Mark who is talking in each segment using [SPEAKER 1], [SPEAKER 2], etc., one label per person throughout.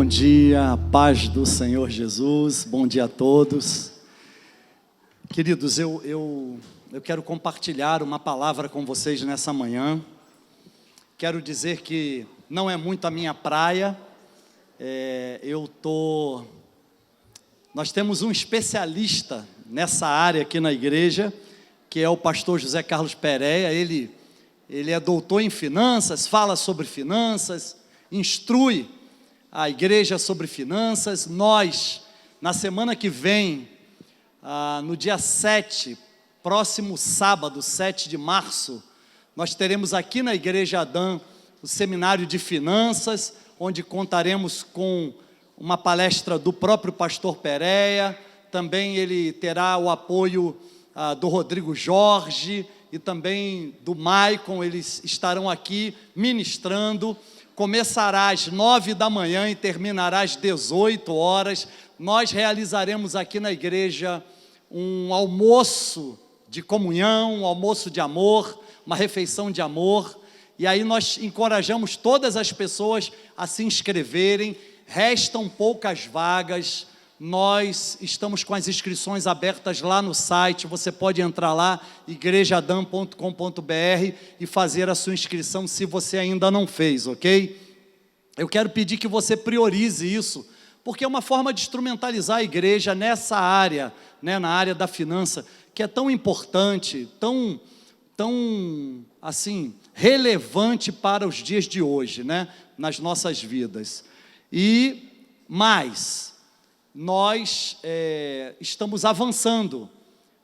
[SPEAKER 1] Bom dia, a paz do Senhor Jesus, bom dia a todos. Queridos, eu quero compartilhar uma palavra com vocês nessa manhã. Quero dizer que não é muito a minha praia, nós temos um especialista nessa área aqui na igreja, que é o pastor José Carlos Pereira. Ele é doutor em finanças, fala sobre finanças, instrui a igreja sobre finanças. Nós, na semana que vem, no dia 7, próximo sábado, 7 de março, nós teremos aqui na Igreja Adã o seminário de finanças, onde contaremos com uma palestra do próprio pastor Pereira. Também ele terá o apoio do Rodrigo Jorge e também do Maicon. Eles estarão aqui ministrando. Começará às 9 da manhã e terminará às 18 horas. Nós realizaremos aqui na igreja um almoço de comunhão, um almoço de amor, uma refeição de amor. E aí nós encorajamos todas as pessoas a se inscreverem. Restam poucas vagas. Nós estamos com as inscrições abertas lá no site. Você pode entrar lá, igrejadam.com.br, e fazer a sua inscrição se você ainda não fez, ok? Eu quero pedir que você priorize isso, porque é uma forma de instrumentalizar a igreja nessa área, na área da finança, que é tão importante, tão assim, relevante para os dias de hoje, nas nossas vidas. E mais, nós estamos avançando.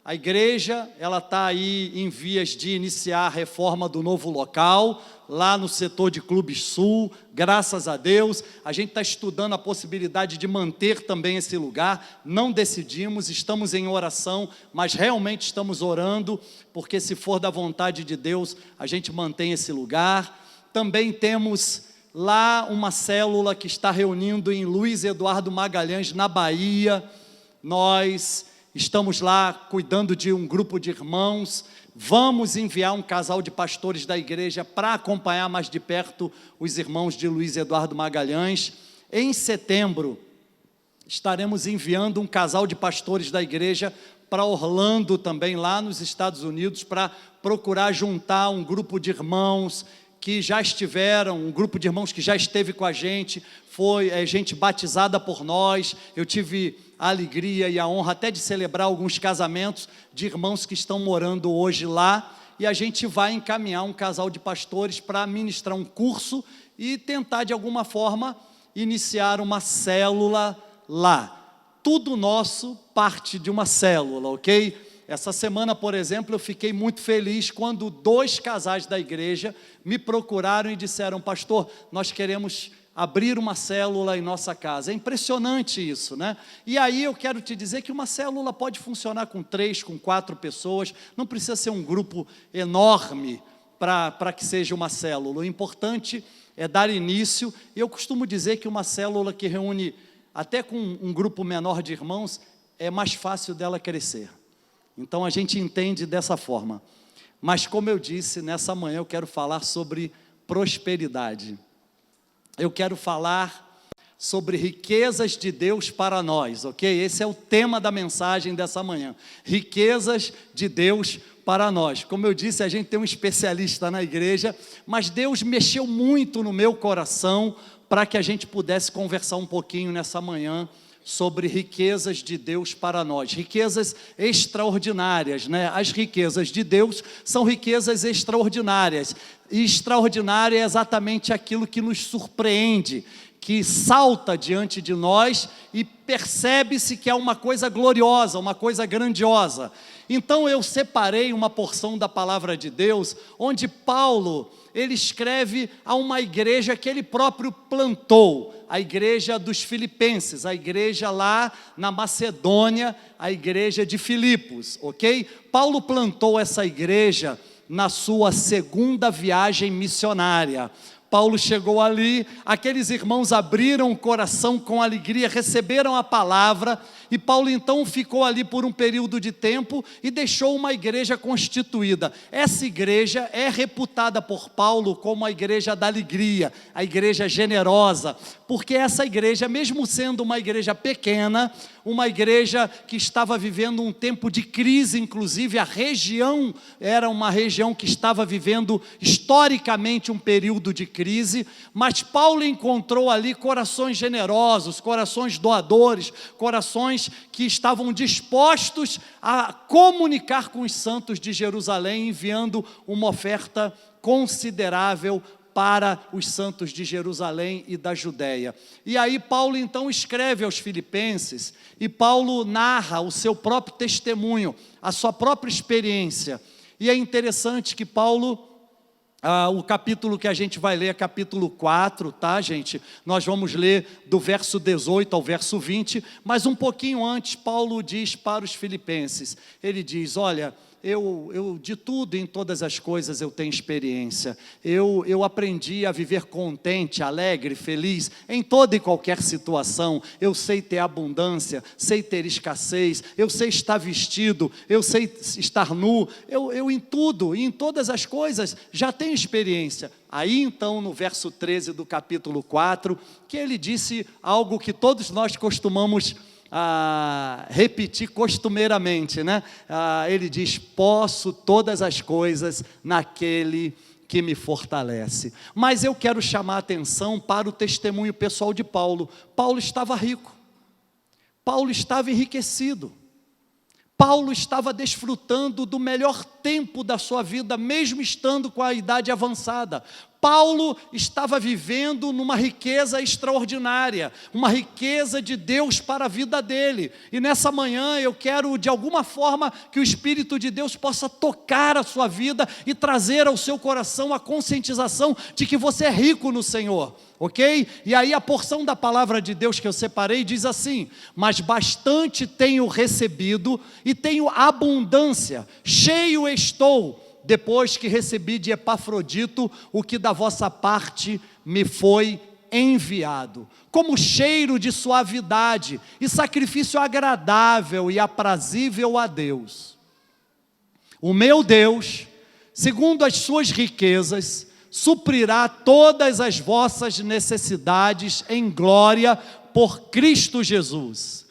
[SPEAKER 1] A igreja, ela está aí em vias de iniciar a reforma do novo local, lá no setor de Clubes Sul. Graças a Deus, a gente está estudando a possibilidade de manter também esse lugar. Não decidimos, estamos em oração, mas realmente estamos orando, porque se for da vontade de Deus, a gente mantém esse lugar. Também temos lá uma célula que está reunindo em Luiz Eduardo Magalhães, na Bahia. Nós estamos lá cuidando de um grupo de irmãos. Vamos enviar um casal de pastores da igreja para acompanhar mais de perto os irmãos de Luiz Eduardo Magalhães. Em setembro, estaremos enviando um casal de pastores da igreja para Orlando também, lá nos Estados Unidos, para procurar juntar um grupo de irmãos que já estiveram, um grupo de irmãos que já esteve com a gente, foi gente batizada por nós. Eu tive a alegria e a honra até de celebrar alguns casamentos de irmãos que estão morando hoje lá, e a gente vai encaminhar um casal de pastores para ministrar um curso e tentar de alguma forma iniciar uma célula lá. Tudo nosso parte de uma célula, ok? Essa semana, por exemplo, eu fiquei muito feliz quando 2 casais da igreja me procuraram e disseram: pastor, nós queremos abrir uma célula em nossa casa. É impressionante isso, E aí eu quero te dizer que uma célula pode funcionar com 3, com 4 pessoas, não precisa ser um grupo enorme para que seja uma célula. O importante é dar início. Eu costumo dizer que uma célula que reúne até com um grupo menor de irmãos, é mais fácil dela crescer. Então a gente entende dessa forma. Mas como eu disse, nessa manhã eu quero falar sobre prosperidade. Eu quero falar sobre riquezas de Deus para nós, ok? Esse é o tema da mensagem dessa manhã. Riquezas de Deus para nós. Como eu disse, a gente tem um especialista na igreja, mas Deus mexeu muito no meu coração para que a gente pudesse conversar um pouquinho nessa manhã sobre riquezas de Deus para nós, riquezas extraordinárias, As riquezas de Deus são riquezas extraordinárias, e extraordinário é exatamente aquilo que nos surpreende, que salta diante de nós e percebe-se que é uma coisa gloriosa, uma coisa grandiosa. Então eu separei uma porção da palavra de Deus, onde Paulo, ele escreve a uma igreja que ele próprio plantou, a igreja dos Filipenses, a igreja lá na Macedônia, a igreja de Filipos, ok? Paulo plantou essa igreja na sua segunda viagem missionária. Paulo chegou ali, aqueles irmãos abriram o coração com alegria, receberam a palavra, e Paulo então ficou ali por um período de tempo e deixou uma igreja constituída. Essa igreja é reputada por Paulo como a igreja da alegria, a igreja generosa, porque essa igreja, mesmo sendo uma igreja pequena, uma igreja que estava vivendo um tempo de crise, inclusive a região era uma região que estava vivendo historicamente um período de crise, mas Paulo encontrou ali corações generosos, corações doadores, corações que estavam dispostos a comunicar com os santos de Jerusalém, enviando uma oferta considerável para os santos de Jerusalém e da Judéia. E aí Paulo então escreve aos Filipenses, e Paulo narra o seu próprio testemunho, a sua própria experiência. E é interessante que Paulo, o capítulo que a gente vai ler é capítulo 4, tá, gente? Nós vamos ler do verso 18 ao verso 20, mas um pouquinho antes, Paulo diz para os filipenses, ele diz, olha, eu de tudo e em todas as coisas eu tenho experiência, eu aprendi a viver contente, alegre, feliz, em toda e qualquer situação, eu sei ter abundância, sei ter escassez, eu sei estar vestido, eu sei estar nu, eu em tudo e em todas as coisas já tenho experiência. Aí então no verso 13 do capítulo 4, que ele disse algo que todos nós costumamos repetir costumeiramente, né? Ele diz, posso todas as coisas naquele que me fortalece. Mas eu quero chamar a atenção para o testemunho pessoal de Paulo. Paulo estava rico, Paulo estava enriquecido, Paulo estava desfrutando do melhor tempo da sua vida, mesmo estando com a idade avançada. Paulo estava vivendo numa riqueza extraordinária, uma riqueza de Deus para a vida dele. E nessa manhã eu quero, de alguma forma, que o Espírito de Deus possa tocar a sua vida e trazer ao seu coração a conscientização de que você é rico no Senhor, ok? E aí a porção da palavra de Deus que eu separei diz assim, mas bastante tenho recebido e tenho abundância, cheio estou, depois que recebi de Epafrodito o que da vossa parte me foi enviado, como cheiro de suavidade e sacrifício agradável e aprazível a Deus. O meu Deus, segundo as suas riquezas, suprirá todas as vossas necessidades em glória por Cristo Jesus.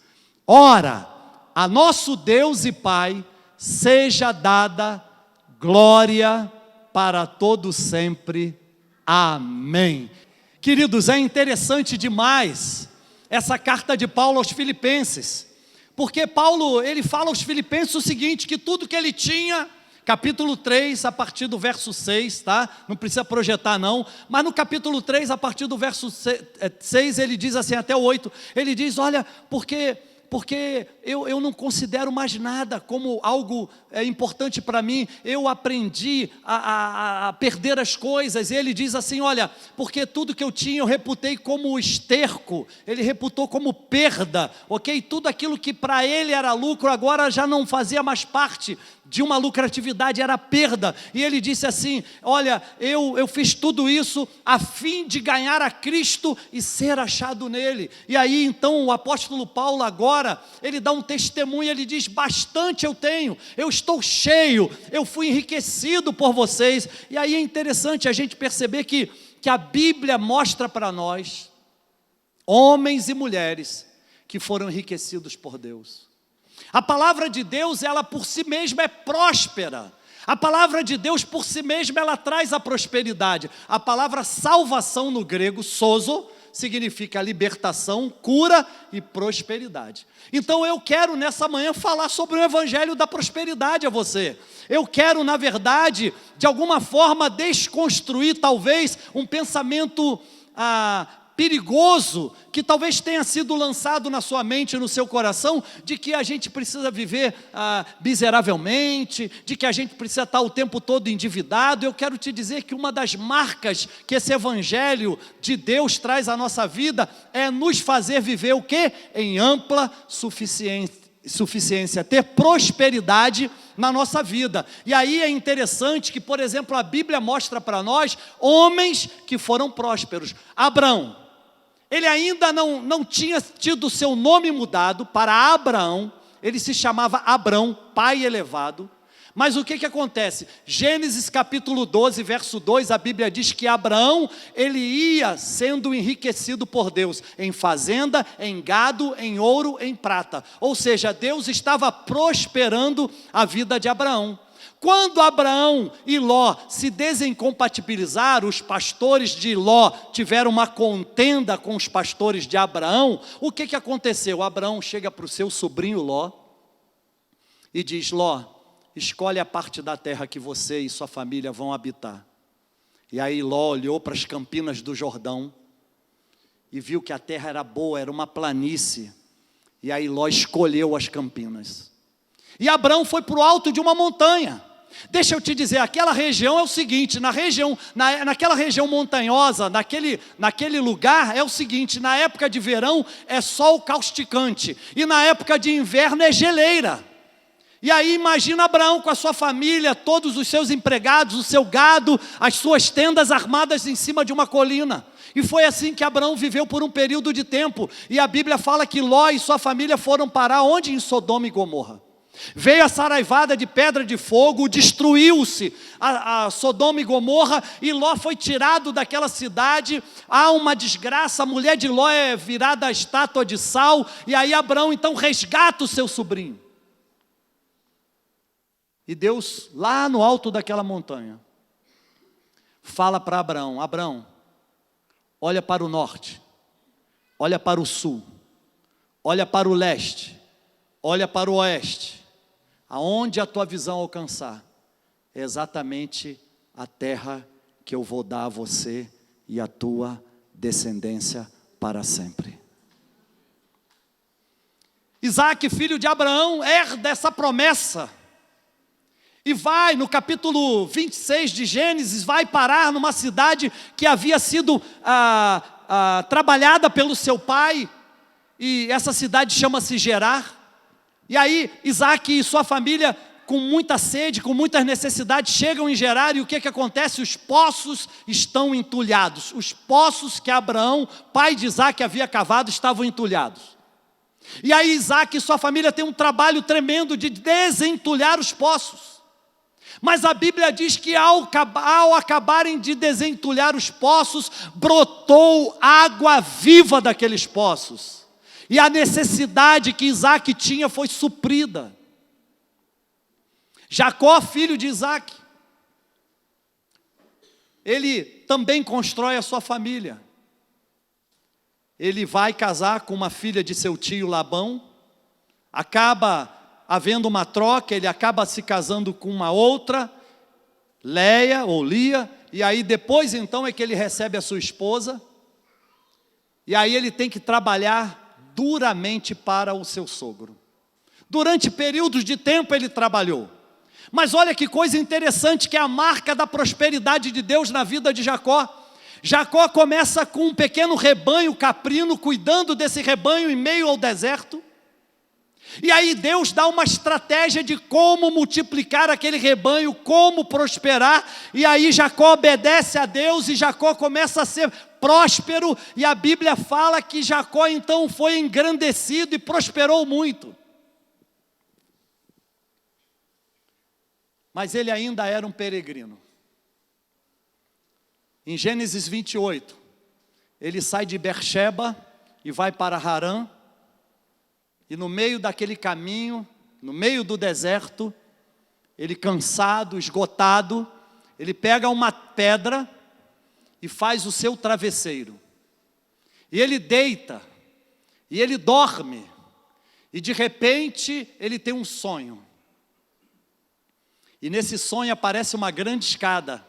[SPEAKER 1] Ora, a nosso Deus e Pai seja dada glória para todo sempre. Amém. Queridos, é interessante demais essa carta de Paulo aos Filipenses, porque Paulo, ele fala aos Filipenses o seguinte, que tudo que ele tinha, capítulo 3, a partir do verso 6, tá? Não precisa projetar não, mas no capítulo 3, a partir do verso 6, ele diz assim, até o 8, ele diz, olha, porque eu não considero mais nada como algo importante para mim, eu aprendi a perder as coisas, e ele diz assim, olha, porque tudo que eu tinha eu reputei como esterco, ele reputou como perda, ok? Tudo aquilo que para ele era lucro, agora já não fazia mais parte de uma lucratividade, era perda, e ele disse assim, olha, eu fiz tudo isso a fim de ganhar a Cristo e ser achado nele. E aí então o apóstolo Paulo agora, ele dá um testemunho, ele diz, bastante eu tenho, eu estou cheio, eu fui enriquecido por vocês. E aí é interessante a gente perceber que a Bíblia mostra para nós, homens e mulheres, que foram enriquecidos por Deus. A palavra de Deus, ela por si mesma é próspera. A palavra de Deus por si mesma, ela traz a prosperidade. A palavra salvação no grego, sozo, significa libertação, cura e prosperidade. Então eu quero nessa manhã falar sobre o evangelho da prosperidade a você. Eu quero, na verdade, de alguma forma desconstruir talvez um pensamento perigoso, que talvez tenha sido lançado na sua mente, no seu coração, de que a gente precisa viver miseravelmente, de que a gente precisa estar o tempo todo endividado. Eu quero te dizer que uma das marcas que esse evangelho de Deus traz à nossa vida, é nos fazer viver o quê? Em ampla suficiência, ter prosperidade na nossa vida. E aí é interessante que, por exemplo, a Bíblia mostra para nós homens que foram prósperos. Abraão, ele ainda não tinha tido seu nome mudado para Abraão, ele se chamava Abrão, pai elevado. Mas o que acontece? Gênesis capítulo 12, verso 2, a Bíblia diz que Abraão, ele ia sendo enriquecido por Deus, em fazenda, em gado, em ouro, em prata. Ou seja, Deus estava prosperando a vida de Abraão. Quando Abraão e Ló se desincompatibilizaram, os pastores de Ló tiveram uma contenda com os pastores de Abraão, o que aconteceu? Abraão chega para o seu sobrinho Ló e diz: Ló, escolhe a parte da terra que você e sua família vão habitar. E aí Ló olhou para as campinas do Jordão e viu que a terra era boa, era uma planície. E aí Ló escolheu as campinas. E Abrão foi para o alto de uma montanha. Deixa eu te dizer, aquela região é o seguinte, naquela região montanhosa, naquele lugar é o seguinte, na época de verão é sol causticante, e na época de inverno é geleira. E aí imagina Abraão com a sua família, todos os seus empregados, o seu gado, as suas tendas armadas em cima de uma colina. E foi assim que Abraão viveu por um período de tempo. E a Bíblia fala que Ló e sua família foram parar onde? Em Sodoma e Gomorra. Veio a saraivada de pedra de fogo, destruiu-se a Sodoma e Gomorra, e Ló foi tirado daquela cidade. Há uma desgraça, a mulher de Ló é virada a estátua de sal. E aí Abraão então resgata o seu sobrinho. E Deus, lá no alto daquela montanha, fala para Abraão: Abraão, olha para o norte, olha para o sul, olha para o leste, olha para o oeste, aonde a tua visão alcançar, é exatamente a terra que eu vou dar a você e a tua descendência para sempre. Isaac, filho de Abraão, herda essa promessa. E vai, no capítulo 26 de Gênesis, vai parar numa cidade que havia sido trabalhada pelo seu pai, e essa cidade chama-se Gerar. E aí Isaac e sua família, com muita sede, com muitas necessidades, chegam em Gerar, e o que acontece? Os poços estão entulhados. Os poços que Abraão, pai de Isaac, havia cavado, estavam entulhados. E aí Isaac e sua família têm um trabalho tremendo de desentulhar os poços. Mas a Bíblia diz que ao acabarem de desentulhar os poços, brotou água viva daqueles poços. E a necessidade que Isaac tinha foi suprida. Jacó, filho de Isaac, ele também constrói a sua família. Ele vai casar com uma filha de seu tio Labão, acaba havendo uma troca, ele acaba se casando com uma outra, Leia ou Lia, e aí depois então é que ele recebe a sua esposa, e aí ele tem que trabalhar duramente para o seu sogro. Durante períodos de tempo ele trabalhou, mas olha que coisa interessante, que é a marca da prosperidade de Deus na vida de Jacó. Jacó começa com um pequeno rebanho caprino, cuidando desse rebanho em meio ao deserto. E aí Deus dá uma estratégia de como multiplicar aquele rebanho, como prosperar. E aí Jacó obedece a Deus e Jacó começa a ser próspero. E a Bíblia fala que Jacó então foi engrandecido e prosperou muito. Mas ele ainda era um peregrino. Em Gênesis 28, ele sai de Beersheba e vai para Harã. E no meio daquele caminho, no meio do deserto, ele cansado, esgotado, ele pega uma pedra e faz o seu travesseiro. E ele deita, e ele dorme, e de repente ele tem um sonho. E nesse sonho aparece uma grande escada,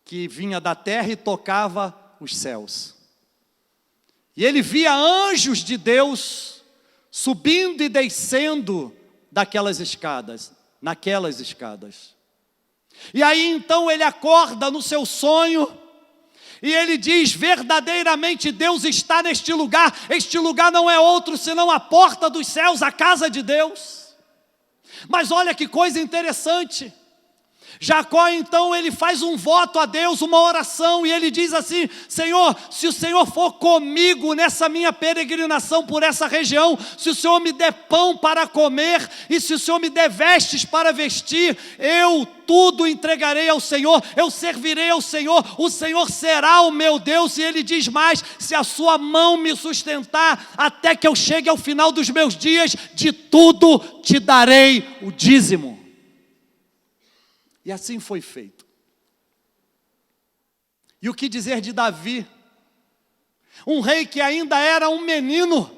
[SPEAKER 1] que vinha da terra e tocava os céus. E ele via anjos de Deus subindo e descendo naquelas escadas. E aí então ele acorda no seu sonho, E ele diz: verdadeiramente Deus está neste lugar. Este lugar não é outro senão a porta dos céus, a casa de Deus. Mas olha que coisa interessante. Jacó então ele faz um voto a Deus, uma oração, e ele diz assim: Senhor, se o Senhor for comigo nessa minha peregrinação por essa região, se o Senhor me der pão para comer, e se o Senhor me der vestes para vestir, eu tudo entregarei ao Senhor, eu servirei ao Senhor, o Senhor será o meu Deus. E ele diz mais: se a sua mão me sustentar, até que eu chegue ao final dos meus dias, de tudo te darei o dízimo. E assim foi feito. E o que dizer de Davi? Um rei que ainda era um menino,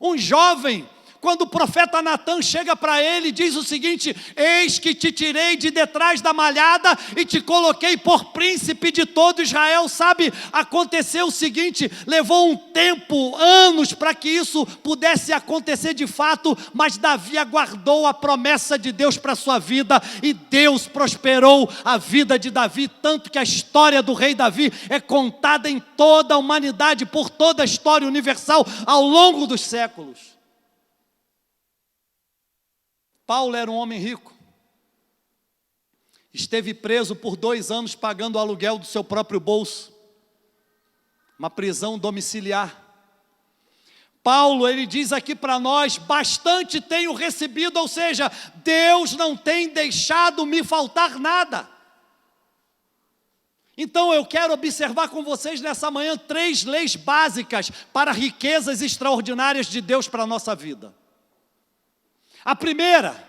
[SPEAKER 1] um jovem, quando o profeta Natã chega para ele e diz o seguinte: eis que te tirei de detrás da malhada e te coloquei por príncipe de todo Israel. Sabe, aconteceu o seguinte, levou um tempo, anos, para que isso pudesse acontecer de fato, mas Davi aguardou a promessa de Deus para a sua vida, e Deus prosperou a vida de Davi, tanto que a história do rei Davi é contada em toda a humanidade, por toda a história universal, ao longo dos séculos. Paulo era um homem rico, esteve preso por 2 anos pagando o aluguel do seu próprio bolso, uma prisão domiciliar. Paulo, ele diz aqui para nós: bastante tenho recebido, ou seja, Deus não tem deixado me faltar nada. Então eu quero observar com vocês nessa manhã 3 leis básicas para riquezas extraordinárias de Deus para a nossa vida. A primeira,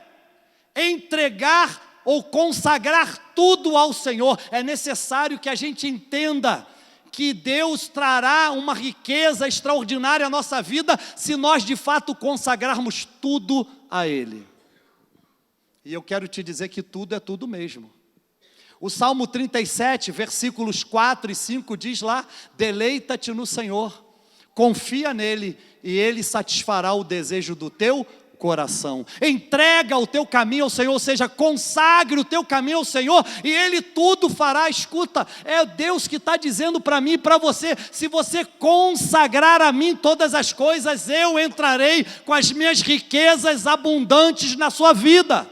[SPEAKER 1] entregar ou consagrar tudo ao Senhor. É necessário que a gente entenda que Deus trará uma riqueza extraordinária à nossa vida, se nós de fato consagrarmos tudo a Ele. E eu quero te dizer que tudo é tudo mesmo. O Salmo 37, versículos 4 e 5 diz lá: deleita-te no Senhor, confia nele, e Ele satisfará o desejo do teu coração. Entrega o teu caminho ao Senhor, ou seja, consagre o teu caminho ao Senhor, e Ele tudo fará. Escuta, é Deus que está dizendo para mim e para você: se você consagrar a mim todas as coisas, eu entrarei com as minhas riquezas abundantes na sua vida.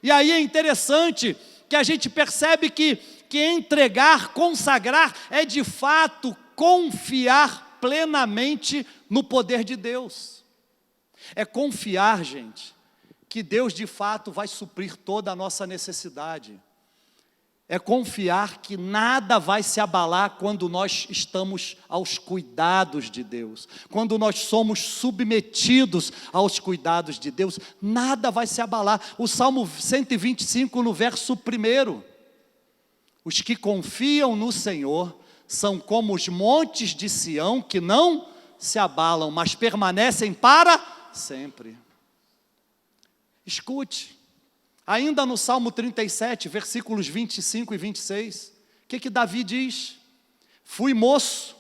[SPEAKER 1] E aí é interessante que a gente percebe que entregar, consagrar, é de fato confiar plenamente no poder de Deus. É confiar, gente, que Deus de fato vai suprir toda a nossa necessidade. É confiar que nada vai se abalar quando nós estamos aos cuidados de Deus. Quando nós somos submetidos aos cuidados de Deus, nada vai se abalar. O Salmo 125, no verso 1: os que confiam no Senhor são como os montes de Sião, que não se abalam, mas permanecem para sempre. Escute, ainda no Salmo 37, versículos 25 e 26, o que Davi diz? Fui moço,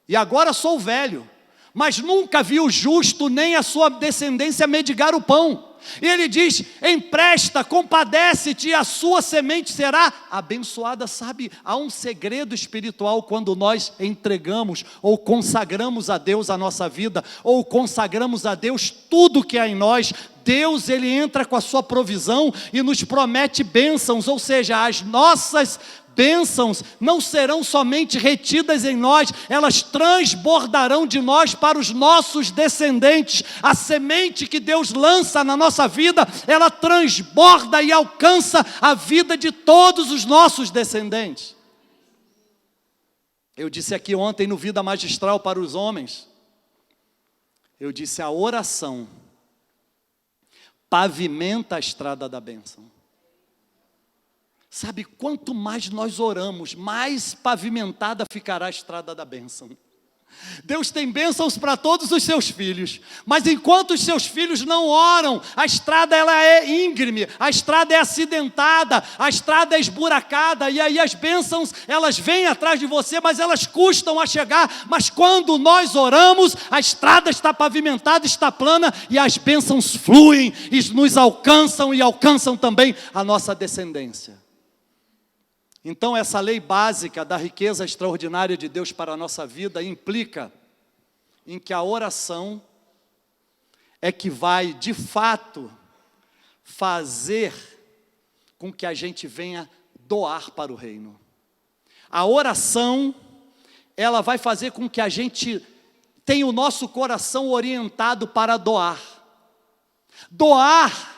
[SPEAKER 1] e agora sou velho, mas nunca vi o justo nem a sua descendência mendigar o pão. E ele diz: empresta, compadece-te, e a sua semente será abençoada. Sabe, há um segredo espiritual quando nós entregamos ou consagramos a Deus a nossa vida, ou consagramos a Deus tudo que há em nós. Deus, Ele entra com a sua provisão e nos promete bênçãos, ou seja, as nossas bênçãos não serão somente retidas em nós, elas transbordarão de nós para os nossos descendentes. A semente que Deus lança na nossa vida, ela transborda e alcança a vida de todos os nossos descendentes. Eu disse aqui ontem no Vida Magistral para os homens, eu disse: a oração pavimenta a estrada da bênção. Sabe, quanto mais nós oramos, mais pavimentada ficará a estrada da bênção. Deus tem bênçãos para todos os seus filhos, mas enquanto os seus filhos não oram, a estrada ela é íngreme, a estrada é acidentada, a estrada é esburacada, e aí as bênçãos elas vêm atrás de você, mas elas custam a chegar. Mas quando nós oramos, a estrada está pavimentada, está plana, e as bênçãos fluem e nos alcançam, e alcançam também a nossa descendência. Então, essa lei básica da riqueza extraordinária de Deus para a nossa vida implica em que a oração é que vai, de fato, fazer com que a gente venha doar para o reino. A oração, ela vai fazer com que a gente tenha o nosso coração orientado para doar. Doar,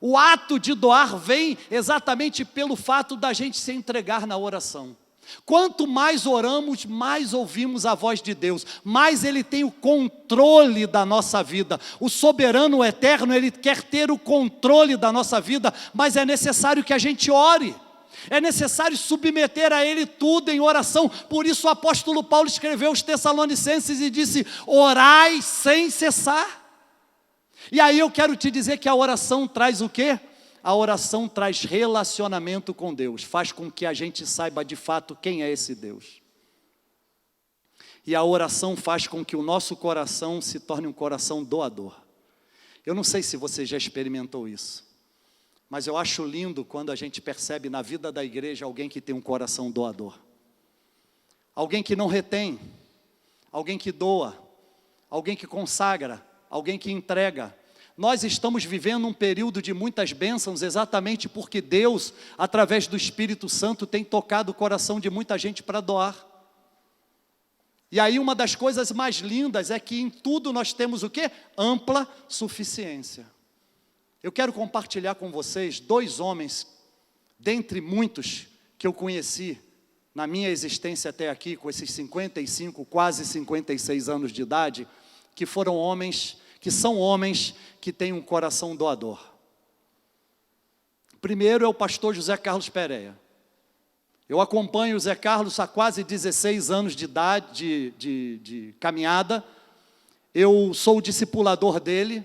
[SPEAKER 1] o ato de doar vem exatamente pelo fato da gente se entregar na oração. Quanto mais oramos, mais ouvimos a voz de Deus, mais Ele tem o controle da nossa vida. O soberano, o eterno, Ele quer ter o controle da nossa vida, mas é necessário que a gente ore. É necessário submeter a Ele tudo em oração. Por isso o apóstolo Paulo escreveu aos Tessalonicenses e disse: orai sem cessar. E aí eu quero te dizer que a oração traz o quê? A oração traz relacionamento com Deus, faz com que a gente saiba de fato quem é esse Deus. E a oração faz com que o nosso coração se torne um coração doador. Eu não sei se você já experimentou isso, mas eu acho lindo quando a gente percebe na vida da igreja alguém que tem um coração doador. Alguém que não retém, alguém que doa, alguém que consagra, alguém que entrega. Nós estamos vivendo um período de muitas bênçãos exatamente porque Deus, através do Espírito Santo, tem tocado o coração de muita gente para doar. E aí uma das coisas mais lindas é que em tudo nós temos o quê? Ampla suficiência. Eu quero compartilhar com vocês 2 homens, dentre muitos que eu conheci na minha existência até aqui, com esses 55, quase 56 anos de idade, que foram homens, que são homens que têm um coração doador. Primeiro é o pastor José Carlos Pereira. Eu acompanho o Zé Carlos há quase 16 anos de idade, de caminhada. Eu sou o discipulador dele,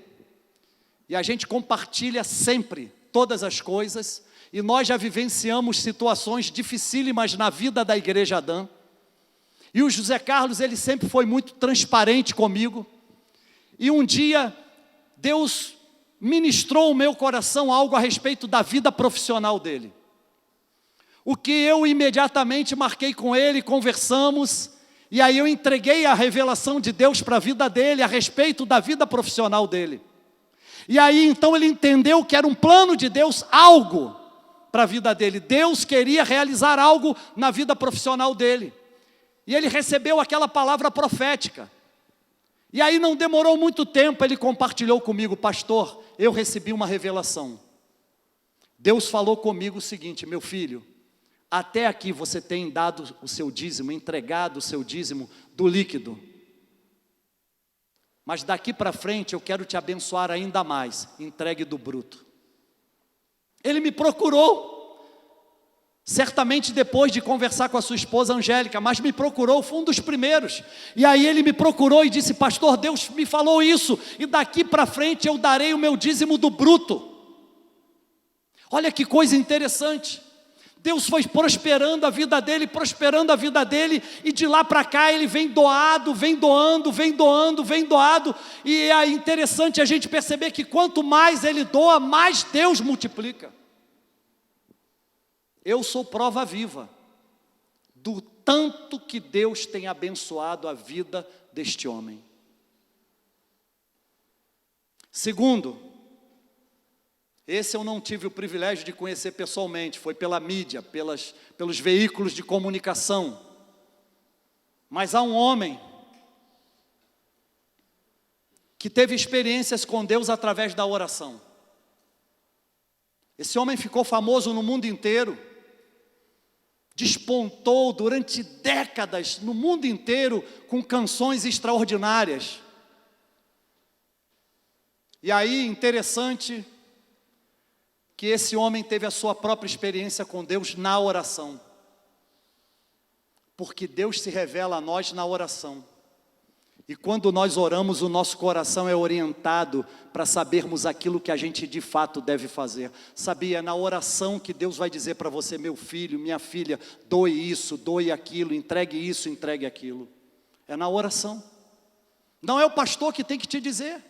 [SPEAKER 1] e a gente compartilha sempre todas as coisas, e nós já vivenciamos situações dificílimas na vida da Igreja Adã. E o José Carlos, ele sempre foi muito transparente comigo. E um dia, Deus ministrou ao meu coração algo a respeito da vida profissional dele. O que eu imediatamente marquei com ele, conversamos, e aí eu entreguei a revelação de Deus para a vida dele, a respeito da vida profissional dele. E aí então ele entendeu que era um plano de Deus, algo para a vida dele. Deus queria realizar algo na vida profissional dele. E ele recebeu aquela palavra profética. E aí não demorou muito tempo, ele compartilhou comigo: pastor, eu recebi uma revelação. Deus falou comigo o seguinte: meu filho, até aqui você tem dado o seu dízimo, entregado o seu dízimo do líquido. Mas daqui para frente eu quero te abençoar ainda mais, entregue do bruto. Ele me procurou, certamente depois de conversar com a sua esposa Angélica, mas me procurou, foi um dos primeiros. E aí ele me procurou e disse: pastor, Deus me falou isso, e daqui para frente eu darei o meu dízimo do bruto. Olha que coisa interessante. Deus foi prosperando a vida dele, e de lá para cá ele vem doado, vem doando, e é interessante a gente perceber que quanto mais ele doa, mais Deus multiplica. Eu sou prova viva do tanto que Deus tem abençoado a vida deste homem. Segundo, esse eu não tive o privilégio de conhecer pessoalmente, foi pela mídia, pelos veículos de comunicação. Mas há um homem que teve experiências com Deus através da oração. Esse homem ficou famoso no mundo inteiro, despontou durante décadas no mundo inteiro com canções extraordinárias. E aí, interessante que esse homem teve a sua própria experiência com Deus na oração. Porque Deus se revela a nós na oração. E quando nós oramos, o nosso coração é orientado para sabermos aquilo que a gente de fato deve fazer. Sabia, é na oração que Deus vai dizer para você: meu filho, minha filha, doe isso, doe aquilo, entregue isso, entregue aquilo. É na oração. Não é o pastor que tem que te dizer.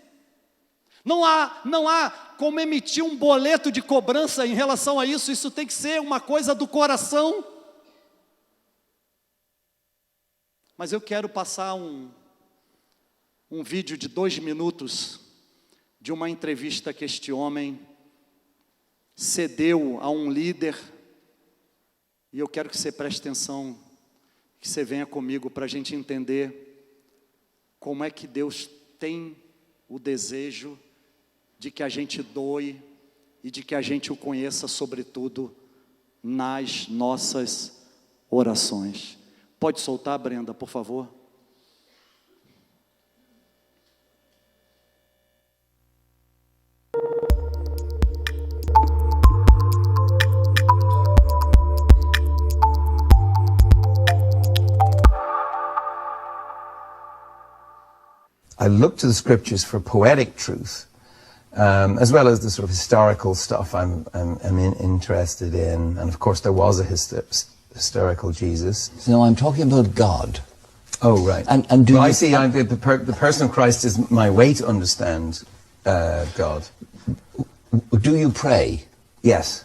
[SPEAKER 1] Não há como emitir um boleto de cobrança em relação a isso. Isso tem que ser uma coisa do coração. Mas eu quero passar um vídeo de 2 minutos de uma entrevista que este homem cedeu a um líder. E eu quero que você preste atenção, que você venha comigo para a gente entender como é que Deus tem o desejo de que a gente doe e de que a gente o conheça, sobretudo, nas nossas orações. Pode soltar, Brenda, por favor?
[SPEAKER 2] I look to the scriptures for poetic truth, as well as the sort of historical stuff I'm interested in. And of course there was a historical Jesus.
[SPEAKER 3] No, I'm talking about God.
[SPEAKER 2] Oh, right.
[SPEAKER 3] And do
[SPEAKER 2] well,
[SPEAKER 3] you...
[SPEAKER 2] I see the person of Christ is my way to understand God.
[SPEAKER 3] Do you pray?
[SPEAKER 2] Yes.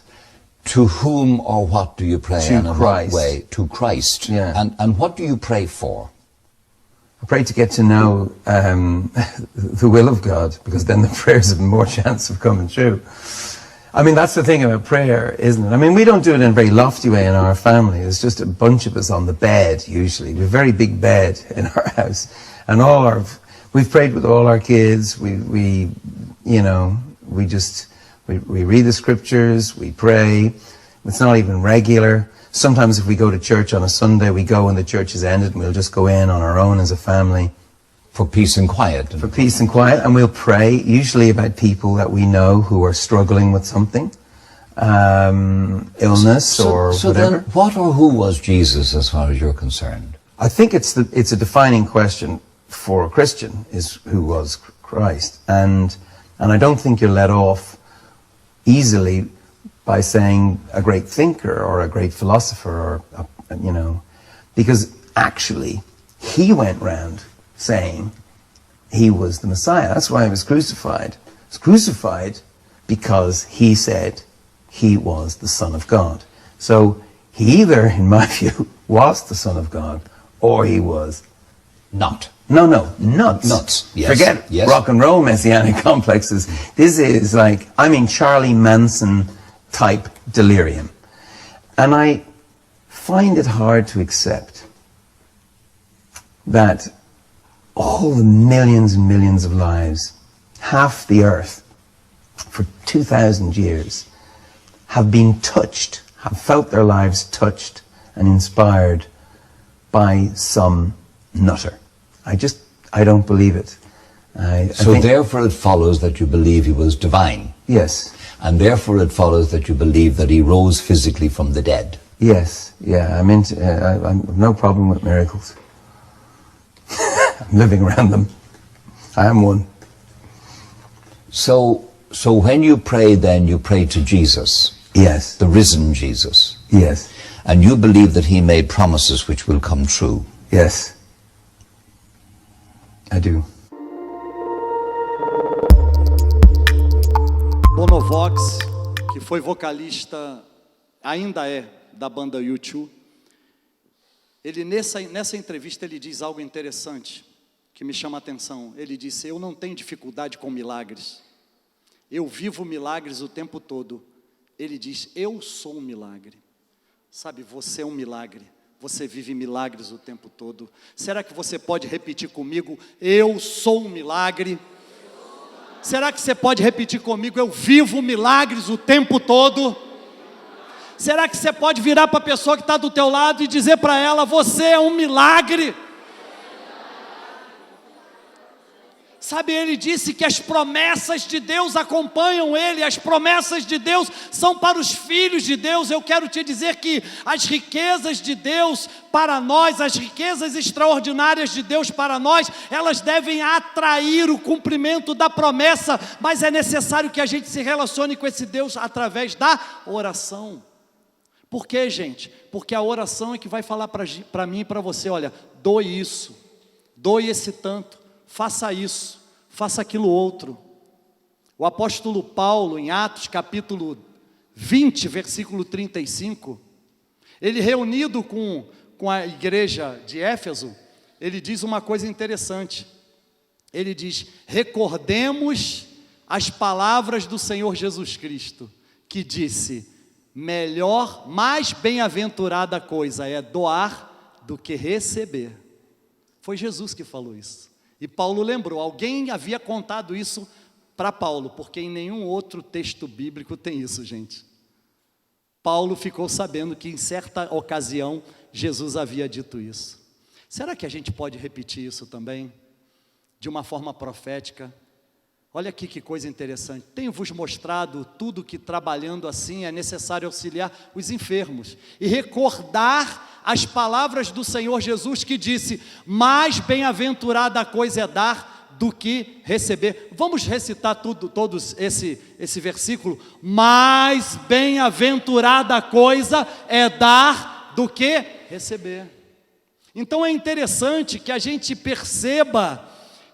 [SPEAKER 3] To whom or what do you pray?
[SPEAKER 2] To
[SPEAKER 3] and in
[SPEAKER 2] Christ.
[SPEAKER 3] what way? To Christ.
[SPEAKER 2] Yeah.
[SPEAKER 3] And what do you pray for?
[SPEAKER 2] I pray to get to know the will of God, because then the prayers have more chance of coming true. I mean, that's the thing about prayer, isn't it? I mean, we don't do it in a very lofty way in our family. It's just a bunch of us on the bed, usually. We have a very big bed in our house. And we've prayed with all our kids. We read the scriptures, we pray. It's not even regular. Sometimes if we go to church on a Sunday, we go when the church is ended, and we'll just go in on our own as a family.
[SPEAKER 3] For peace and quiet.
[SPEAKER 2] For peace and quiet, and we'll pray, usually about people that we know who are struggling with something, illness or
[SPEAKER 3] so
[SPEAKER 2] whatever.
[SPEAKER 3] Then what or who was Jesus as far as you're concerned?
[SPEAKER 2] I think it's a defining question for a Christian, is who was Christ. And I don't think you're let off easily by saying a great thinker or a great philosopher, or because actually he went round saying he was the Messiah. That's why he was crucified. He was crucified because he said he was the Son of God. So he either, in my view, was the Son of God, or he was
[SPEAKER 3] not.
[SPEAKER 2] No, nuts.
[SPEAKER 3] Nuts, yes.
[SPEAKER 2] Forget rock and roll messianic complexes. This is like, Charlie Manson type delirium. And I find it hard to accept that all the millions and millions of lives, half the earth, for 2,000 years, have been touched, have felt their lives touched and inspired by some nutter. I don't believe it.
[SPEAKER 3] So therefore it follows that you believe he was divine.
[SPEAKER 2] Yes.
[SPEAKER 3] And therefore it follows that you believe that he rose physically from the dead.
[SPEAKER 2] Yes, yeah, I have no problem with miracles. I'm living around them. I am one.
[SPEAKER 3] So when you pray, then you pray to Jesus.
[SPEAKER 2] Yes.
[SPEAKER 3] The risen Jesus.
[SPEAKER 2] Yes.
[SPEAKER 3] And you believe that he made promises which will come true.
[SPEAKER 2] Yes. I do.
[SPEAKER 1] Bonovox, que foi vocalista, ainda é, da banda U2, ele nessa entrevista ele diz algo interessante, que me chama a atenção. Ele disse: eu não tenho dificuldade com milagres, eu vivo milagres o tempo todo. Ele diz: eu sou um milagre. Sabe, você é um milagre, você vive milagres o tempo todo. Será que você pode repetir comigo: eu sou um milagre? Será que você pode repetir comigo: eu vivo milagres o tempo todo? Será que você pode virar para a pessoa que está do teu lado e dizer para ela: você é um milagre? Sabe, ele disse que as promessas de Deus acompanham ele, as promessas de Deus são para os filhos de Deus. Eu quero te dizer que as riquezas de Deus para nós, as riquezas extraordinárias de Deus para nós, elas devem atrair o cumprimento da promessa, mas é necessário que a gente se relacione com esse Deus através da oração. Por quê, gente? Porque a oração é que vai falar para mim e para você: olha, doe isso, doe esse tanto, faça isso, faça aquilo outro. O apóstolo Paulo, em Atos capítulo 20, versículo 35, ele reunido com a igreja de Éfeso, ele diz uma coisa interessante. Ele diz: recordemos as palavras do Senhor Jesus Cristo, que disse: melhor, mais bem-aventurada coisa é doar do que receber. Foi Jesus que falou isso. E Paulo lembrou, alguém havia contado isso para Paulo, porque em nenhum outro texto bíblico tem isso, gente. Paulo ficou sabendo que em certa ocasião Jesus havia dito isso. Será que a gente pode repetir isso também? De uma forma profética? Olha aqui que coisa interessante. Tenho-vos mostrado tudo que trabalhando assim é necessário auxiliar os enfermos e recordar as palavras do Senhor Jesus que disse: mais bem-aventurada a coisa é dar do que receber. Vamos recitar todos esse versículo. Mais bem-aventurada coisa é dar do que receber. Então é interessante que a gente perceba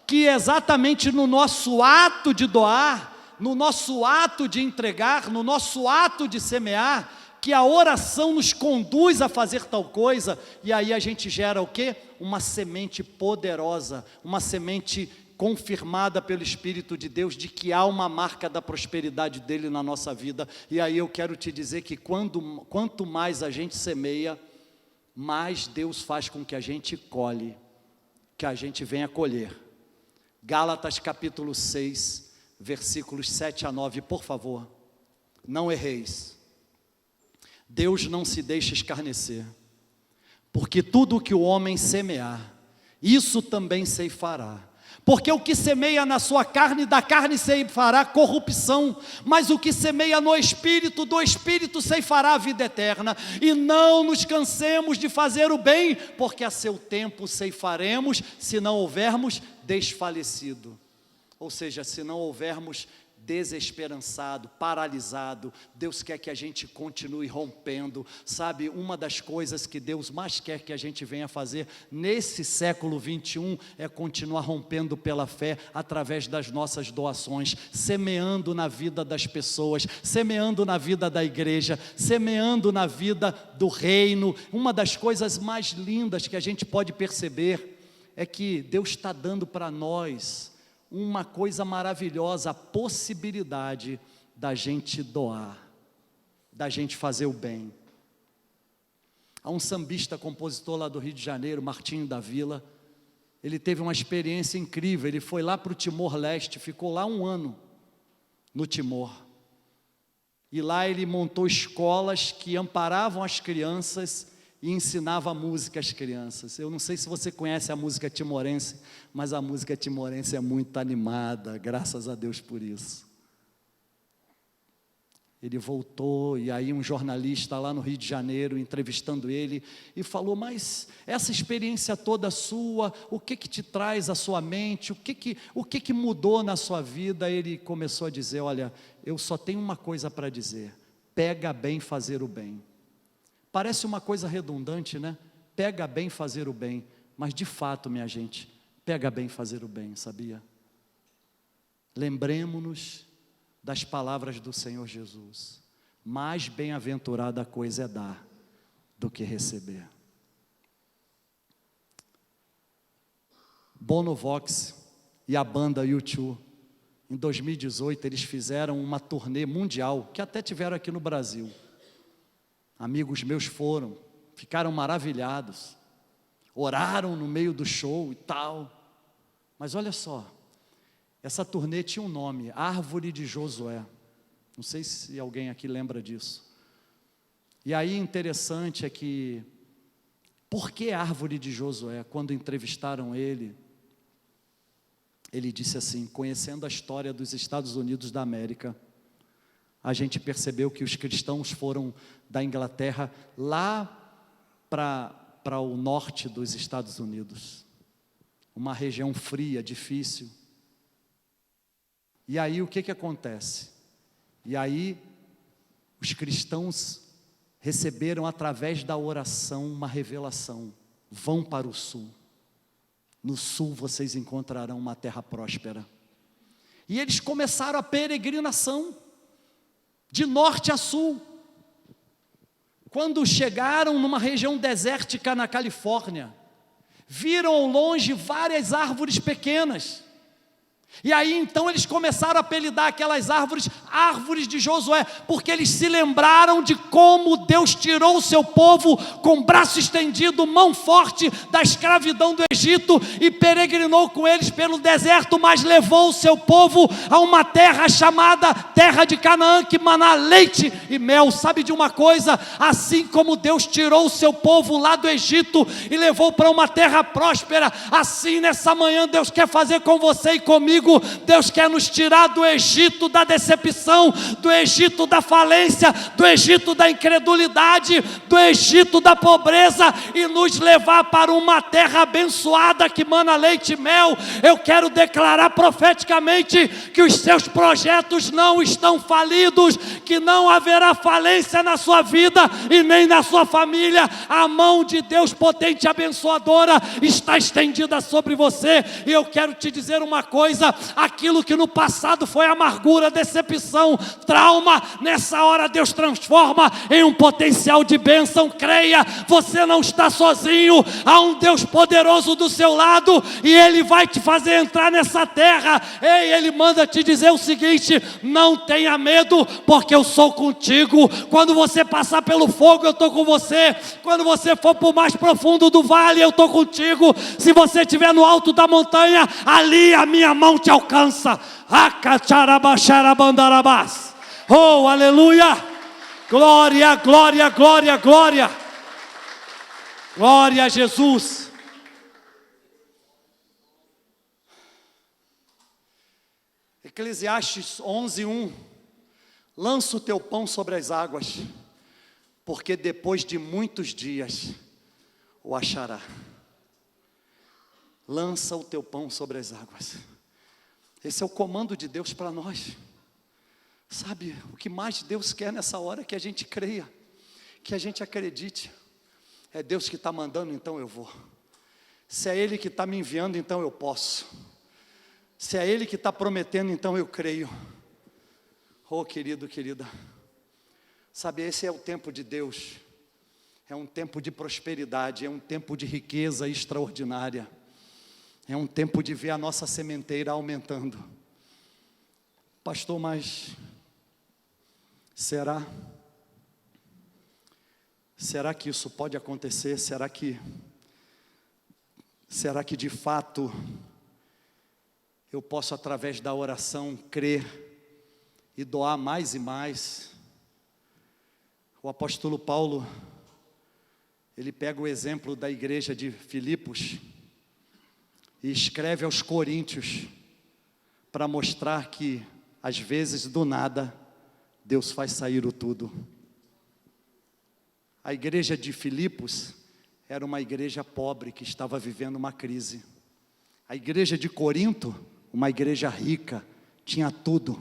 [SPEAKER 1] que exatamente no nosso ato de doar, no nosso ato de entregar, no nosso ato de semear, que a oração nos conduz a fazer tal coisa, e aí a gente gera o quê? Uma semente poderosa, uma semente confirmada pelo Espírito de Deus, de que há uma marca da prosperidade dele na nossa vida. E aí eu quero te dizer que quanto mais a gente semeia, mais Deus faz com que a gente colhe, que a gente venha colher. Gálatas capítulo 6, versículos 7 a 9, por favor. Não erreis. Deus não se deixa escarnecer, porque tudo o que o homem semear, isso também ceifará. Porque o que semeia na sua carne, da carne ceifará corrupção, mas o que semeia no Espírito, do Espírito ceifará a vida eterna. E não nos cansemos de fazer o bem, porque a seu tempo ceifaremos, se não houvermos desfalecido. Ou seja, se não houvermos desesperançado, paralisado. Deus quer que a gente continue rompendo. Sabe, uma das coisas que Deus mais quer que a gente venha fazer nesse século 21 é continuar rompendo pela fé através das nossas doações, semeando na vida das pessoas, semeando na vida da igreja, semeando na vida do reino. Uma das coisas mais lindas que a gente pode perceber é que Deus está dando para nós uma coisa maravilhosa, a possibilidade da gente doar, da gente fazer o bem. Há um sambista, compositor lá do Rio de Janeiro, Martinho da Vila. Ele teve uma experiência incrível. Ele foi lá para o Timor-Leste, ficou lá 1 ano no Timor. E lá ele montou escolas que amparavam as crianças e ensinava música às crianças. Eu não sei se você conhece a música timorense, mas a música timorense é muito animada, graças a Deus por isso. Ele voltou, e aí um jornalista lá no Rio de Janeiro, entrevistando ele, e falou: mas essa experiência toda sua, o que te traz à sua mente, o que mudou na sua vida? Ele começou a dizer: olha, eu só tenho uma coisa para dizer, pega bem fazer o bem. Parece uma coisa redundante, né? Pega bem fazer o bem, mas de fato, minha gente, pega bem fazer o bem, sabia? Lembremos-nos das palavras do Senhor Jesus: mais bem-aventurada coisa é dar do que receber. Bono Vox e a banda U2, em 2018, eles fizeram uma turnê mundial, que até tiveram aqui no Brasil. Amigos meus foram, ficaram maravilhados, oraram no meio do show e tal. Mas olha só, essa turnê tinha um nome, Árvore de Josué. Não sei se alguém aqui lembra disso. E aí interessante é que, por que Árvore de Josué? Quando entrevistaram ele, ele disse assim: conhecendo a história dos Estados Unidos da América, a gente percebeu que os cristãos foram da Inglaterra lá para o norte dos Estados Unidos, uma região fria, difícil. E aí o que acontece? E aí os cristãos receberam através da oração uma revelação: vão para o sul, no sul vocês encontrarão uma terra próspera. E eles começaram a peregrinação, de norte a sul. Quando chegaram numa região desértica na Califórnia, viram ao longe várias árvores pequenas. E aí então eles começaram a apelidar aquelas árvores, árvores de Josué, porque eles se lembraram de como Deus tirou o seu povo com braço estendido, mão forte da escravidão do Egito e peregrinou com eles pelo deserto, mas levou o seu povo a uma terra chamada terra de Canaã, que mana leite e mel. Sabe de uma coisa? Assim como Deus tirou o seu povo lá do Egito e levou para uma terra próspera, assim nessa manhã Deus quer fazer com você e comigo. Deus quer nos tirar do Egito da decepção, do Egito da falência, do Egito da incredulidade, do Egito da pobreza e nos levar para uma terra abençoada que mana leite e mel. Eu quero declarar profeticamente que os seus projetos não estão falidos, que não haverá falência na sua vida e nem na sua família. A mão de Deus potente e abençoadora está estendida sobre você. E eu quero te dizer uma coisa: aquilo que no passado foi amargura, decepção, trauma, nessa hora Deus transforma em um potencial de bênção. Creia, você não está sozinho, há um Deus poderoso do seu lado e Ele vai te fazer entrar nessa terra. Ei, Ele manda te dizer o seguinte: não tenha medo, porque eu sou contigo. Quando você passar pelo fogo, eu estou com você. Quando você for para o mais profundo do vale, eu estou contigo. Se você estiver no alto da montanha, ali a minha mão te alcança. Oh, aleluia! Glória, glória, glória, glória! Glória a Jesus! Eclesiastes 11:1: lança o teu pão sobre as águas, porque depois de muitos dias o achará. Lança o teu pão sobre as águas. Esse é o comando de Deus para nós. Sabe, o que mais Deus quer nessa hora é que a gente creia, que a gente acredite. É Deus que está mandando, então eu vou. Se é Ele que está me enviando, então eu posso. Se é Ele que está prometendo, então eu creio. Oh, querido, querida, sabe, esse é o tempo de Deus. É um tempo de prosperidade, é um tempo de riqueza extraordinária. É um tempo de ver a nossa sementeira aumentando. Pastor, mas será que isso pode acontecer? Será que de fato eu posso, através da oração, crer e doar mais e mais? O apóstolo Paulo, ele pega o exemplo da igreja de Filipos e escreve aos Coríntios para mostrar que às vezes do nada Deus faz sair o tudo. A igreja de Filipos era uma igreja pobre que estava vivendo uma crise. A igreja de Corinto, uma igreja rica, tinha tudo.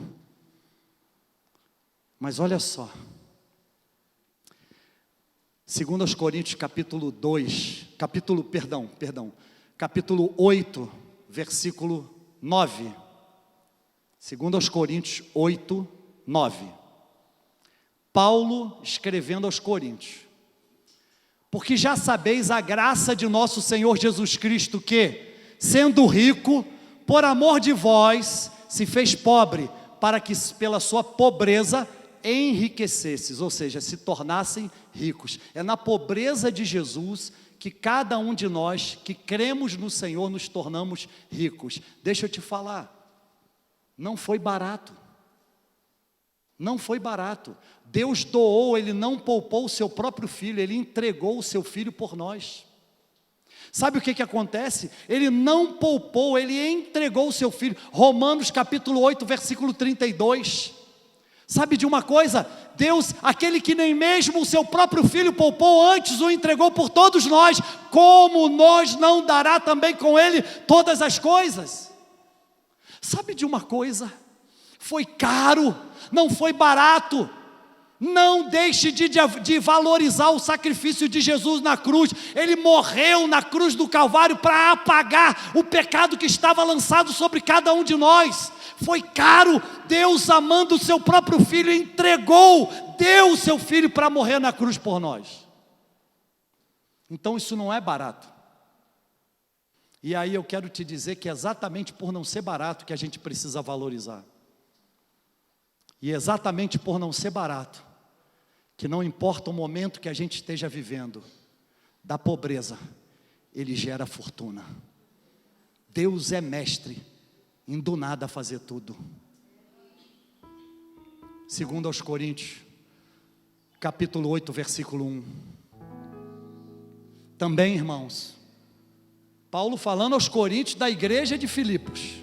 [SPEAKER 1] Mas olha só, 2 Coríntios capítulo 8, versículo 9. 2 Coríntios 8, 9. Paulo escrevendo aos Coríntios: porque já sabeis a graça de nosso Senhor Jesus Cristo, que, sendo rico, por amor de vós, se fez pobre, para que pela sua pobreza enriquecesses, ou seja, se tornassem ricos. É na pobreza de Jesus que cada um de nós que cremos no Senhor nos tornamos ricos. Deixa eu te falar, não foi barato. Não foi barato. Deus doou, Ele não poupou o seu próprio filho, Ele entregou o seu filho por nós. Sabe o que acontece? Ele não poupou, Ele entregou o seu filho. Romanos capítulo 8, versículo 32. Sabe de uma coisa? Deus, aquele que nem mesmo o seu próprio filho poupou, antes o entregou por todos nós, como nos não dará também com Ele todas as coisas? Sabe de uma coisa? Foi caro, não foi barato. Não deixe de valorizar o sacrifício de Jesus na cruz. Ele morreu na cruz do Calvário para apagar o pecado que estava lançado sobre cada um de nós. Foi caro. Deus, amando o seu próprio Filho, deu o seu Filho para morrer na cruz por nós. Então isso não é barato. E aí eu quero te dizer que é exatamente por não ser barato que a gente precisa valorizar. E é exatamente por não ser barato que não importa o momento que a gente esteja vivendo, da pobreza, Ele gera fortuna. Deus é mestre em do nada fazer tudo. Segundo aos Coríntios, capítulo 8, versículo 1. Também, irmãos, Paulo falando aos Coríntios da igreja de Filipos.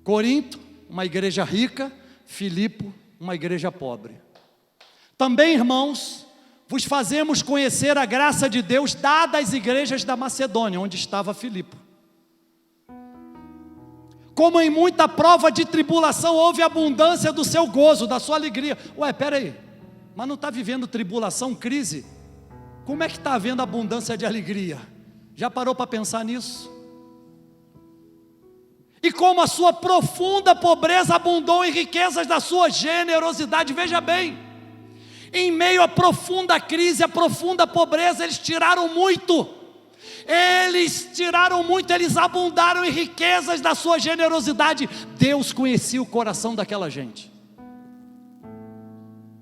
[SPEAKER 1] Corinto, uma igreja rica, Filipo, uma igreja pobre. Também, irmãos, vos fazemos conhecer a graça de Deus dada às igrejas da Macedônia, onde estava Filipo. Como em muita prova de tribulação houve abundância do seu gozo, da sua alegria. Ué, peraí, mas não está vivendo tribulação, crise? Como é que está havendo abundância de alegria? Já parou para pensar nisso? E como a sua profunda pobreza abundou em riquezas da sua generosidade. Veja bem, em meio à profunda crise, à profunda pobreza, eles tiraram muito, eles abundaram em riquezas da sua generosidade. Deus conhecia o coração daquela gente,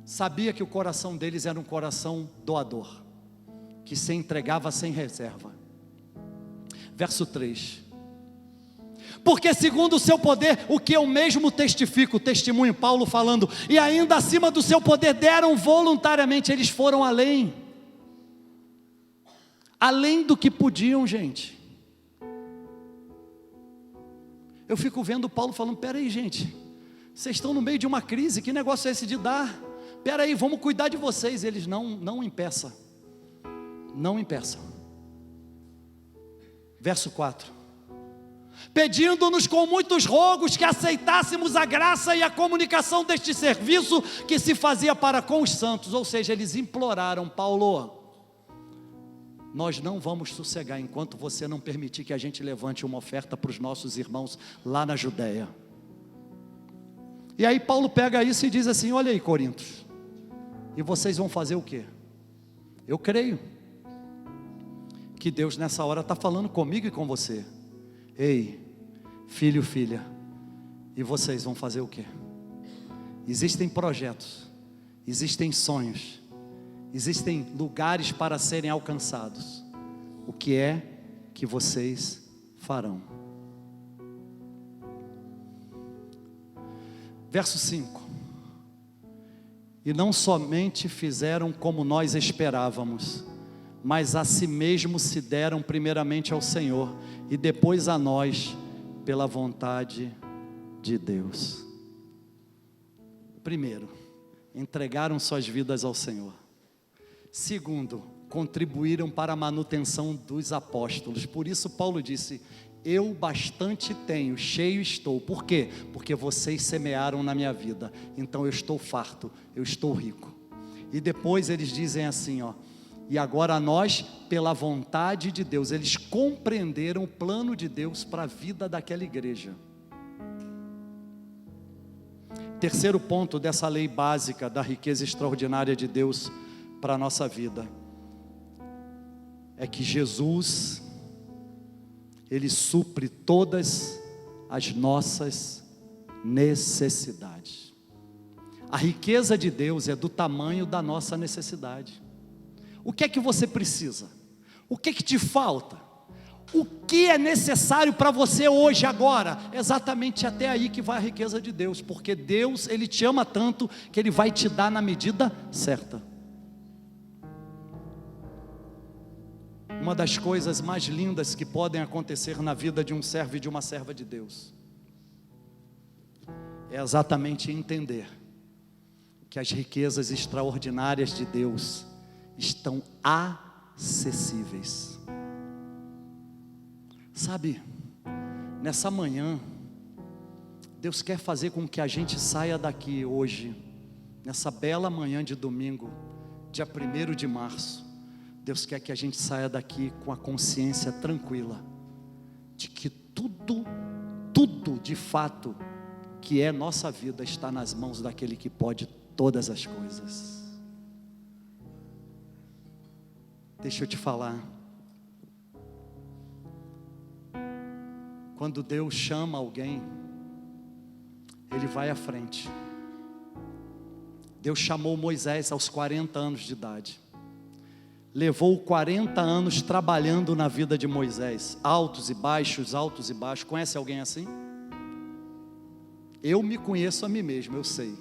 [SPEAKER 1] sabia que o coração deles era um coração doador, que se entregava sem reserva. Verso 3. Porque segundo o seu poder, o que eu mesmo testifico, testemunho, Paulo falando, e ainda acima do seu poder deram voluntariamente. Eles foram além do que podiam, gente. Eu fico vendo Paulo falando, peraí gente, vocês estão no meio de uma crise, que negócio é esse de dar? Peraí, vamos cuidar de vocês. Eles, não impeça, não impeçam. Verso 4. Pedindo-nos com muitos rogos que aceitássemos a graça e a comunicação deste serviço que se fazia para com os santos. Ou seja, eles imploraram, Paulo, nós não vamos sossegar enquanto você não permitir que a gente levante uma oferta para os nossos irmãos lá na Judéia. E aí Paulo pega isso e diz assim, olha aí, Coríntios, e vocês vão fazer o quê? Eu creio que Deus nessa hora está falando comigo e com você. Ei, filho, filha, e vocês vão fazer o quê? Existem projetos, existem sonhos, existem lugares para serem alcançados. O que é que vocês farão? Verso 5. E não somente fizeram como nós esperávamos, mas a si mesmos se deram primeiramente ao Senhor e depois a nós, pela vontade de Deus. Primeiro, entregaram suas vidas ao Senhor. Segundo, contribuíram para a manutenção dos apóstolos. Por isso Paulo disse, eu bastante tenho, cheio estou. Por quê? Porque vocês semearam na minha vida, então eu estou farto, eu estou rico. E depois eles dizem assim, e agora nós, pela vontade de Deus, eles compreenderam o plano de Deus para a vida daquela igreja. Terceiro ponto dessa lei básica da riqueza extraordinária de Deus para a nossa vida, é que Jesus, Ele supre todas as nossas necessidades. A riqueza de Deus é do tamanho da nossa necessidade. O que é que você precisa? O que é que te falta? O que é necessário para você hoje, agora? Exatamente até aí que vai a riqueza de Deus, porque Deus, Ele te ama tanto, que Ele vai te dar na medida certa. Uma das coisas mais lindas que podem acontecer na vida de um servo e de uma serva de Deus, é exatamente entender que as riquezas extraordinárias de Deus estão acessíveis. Sabe, nessa manhã, Deus quer fazer com que a gente saia daqui hoje, nessa bela manhã de domingo, dia 1º de março, Deus quer que a gente saia daqui com a consciência tranquila de que tudo de fato que é nossa vida está nas mãos daquele que pode todas as coisas. Deixa eu te falar, quando Deus chama alguém, Ele vai à frente. Deus chamou Moisés aos 40 anos de idade, levou 40 anos trabalhando na vida de Moisés, altos e baixos, conhece alguém assim? Eu me conheço a mim mesmo, eu sei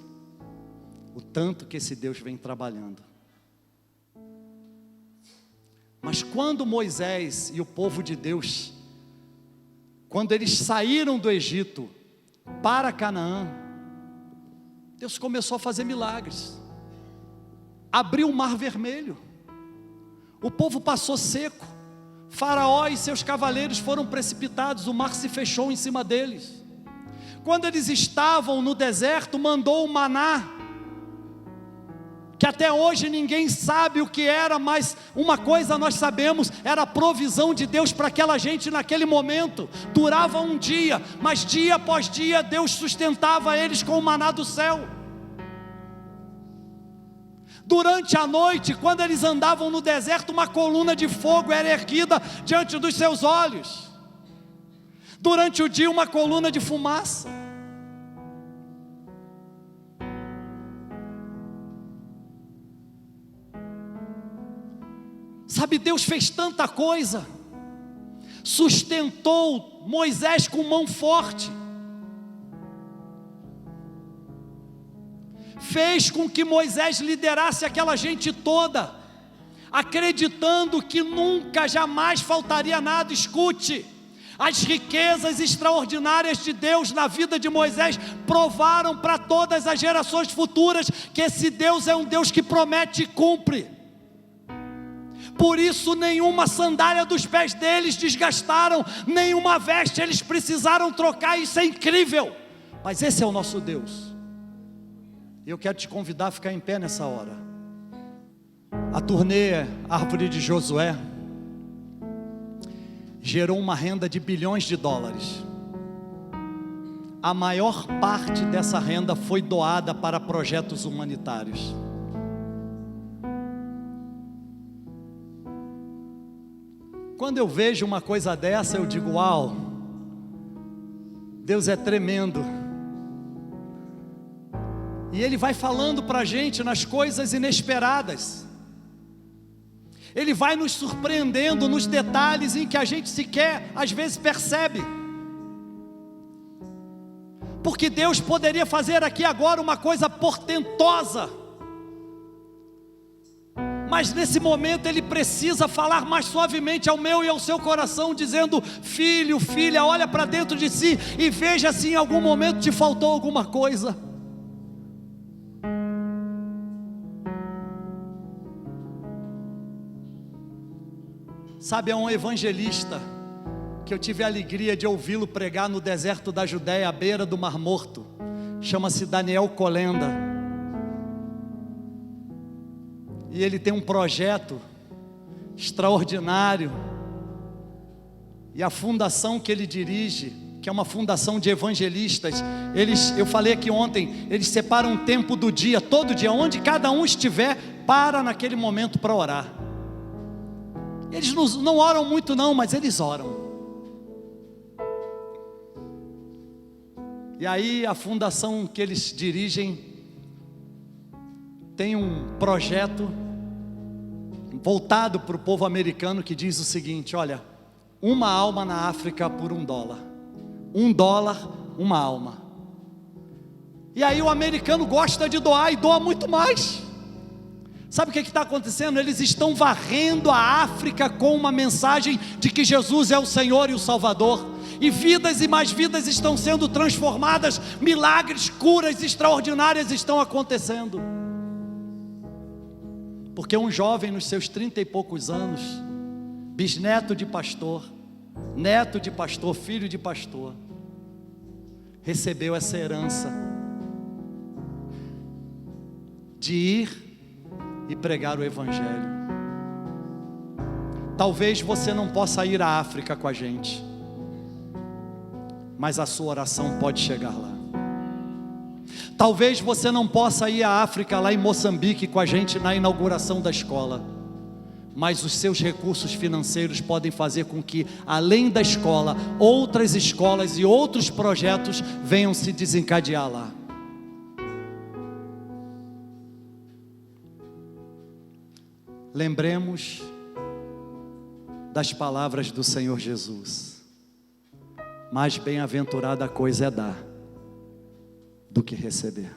[SPEAKER 1] o tanto que esse Deus vem trabalhando. Mas quando Moisés e o povo de Deus, quando eles saíram do Egito para Canaã, Deus começou a fazer milagres, abriu o mar vermelho, o povo passou seco, Faraó e seus cavaleiros foram precipitados, o mar se fechou em cima deles. Quando eles estavam no deserto, mandou o maná, que até hoje ninguém sabe o que era, mas uma coisa nós sabemos, era a provisão de Deus para aquela gente naquele momento. Durava um dia, mas dia após dia Deus sustentava eles com o maná do céu. Durante a noite, quando eles andavam no deserto, uma coluna de fogo era erguida diante dos seus olhos. Durante o dia, uma coluna de fumaça. Sabe, Deus fez tanta coisa, sustentou Moisés com mão forte, fez com que Moisés liderasse aquela gente toda, acreditando que nunca, jamais faltaria nada. Escute, as riquezas extraordinárias de Deus na vida de Moisés provaram para todas as gerações futuras que esse Deus é um Deus que promete e cumpre. Por isso nenhuma sandália dos pés deles desgastaram, nenhuma veste eles precisaram trocar. Isso é incrível, mas esse é o nosso Deus. Eu quero te convidar a ficar em pé nessa hora. A turnê Árvore de Josué gerou uma renda de bilhões de dólares. A maior parte dessa renda foi doada para projetos humanitários. Quando eu vejo uma coisa dessa, eu digo: uau, Deus é tremendo. E Ele vai falando para a gente nas coisas inesperadas. Ele vai nos surpreendendo nos detalhes em que a gente sequer às vezes percebe. Porque Deus poderia fazer aqui agora uma coisa portentosa, mas nesse momento Ele precisa falar mais suavemente ao meu e ao seu coração, dizendo: filho, filha, olha para dentro de si e veja se em algum momento te faltou alguma coisa. Sabe, é um evangelista que eu tive a alegria de ouvi-lo pregar no deserto da Judéia, à beira do Mar Morto. Chama-se Daniel Kolenda. E ele tem um projeto extraordinário. E a fundação que ele dirige, que é uma fundação de evangelistas, eu falei aqui ontem, eles separam um tempo do dia, todo dia, onde cada um estiver, para naquele momento para orar. Eles não oram muito não, mas eles oram. E aí a fundação que eles dirigem tem um projeto voltado para o povo americano que diz o seguinte: olha, uma alma na África por $1. $1, uma alma. E aí o americano gosta de doar e doa muito mais. Sabe o que está acontecendo? Eles estão varrendo a África com uma mensagem de que Jesus é o Senhor e o Salvador. E vidas e mais vidas estão sendo transformadas, milagres, curas extraordinárias estão acontecendo. Porque um jovem nos seus 30 e poucos anos, bisneto de pastor, neto de pastor, filho de pastor, recebeu essa herança. de ir e pregar o Evangelho. Talvez você não possa ir à África com a gente, mas a sua oração pode chegar lá. Talvez você não possa ir à África, lá em Moçambique, com a gente na inauguração da escola, mas os seus recursos financeiros podem fazer com que, além da escola, outras escolas e outros projetos venham se desencadear lá. Lembremos das palavras do Senhor Jesus: mais bem-aventurada coisa é dar do que receber.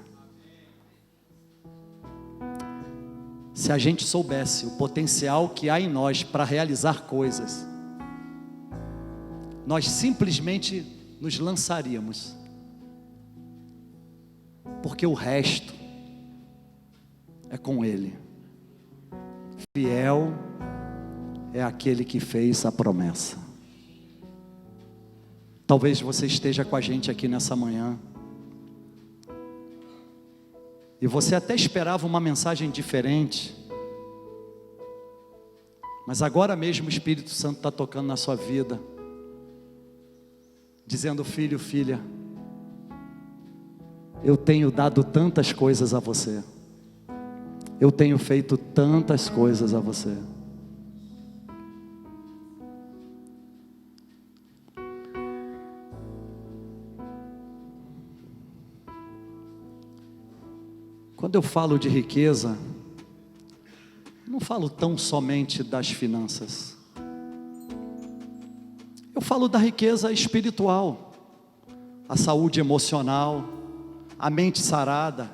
[SPEAKER 1] Se a gente soubesse o potencial que há em nós para realizar coisas, nós simplesmente nos lançaríamos, porque o resto é com Ele. Fiel é aquele que fez a promessa. Talvez você esteja com a gente aqui nessa manhã, e você até esperava uma mensagem diferente, mas agora mesmo o Espírito Santo está tocando na sua vida, dizendo: filho, filha, eu tenho dado tantas coisas a você, eu tenho feito tantas coisas a você. Quando eu falo de riqueza, não falo tão somente das finanças. Eu falo da riqueza espiritual, a saúde emocional, a mente sarada,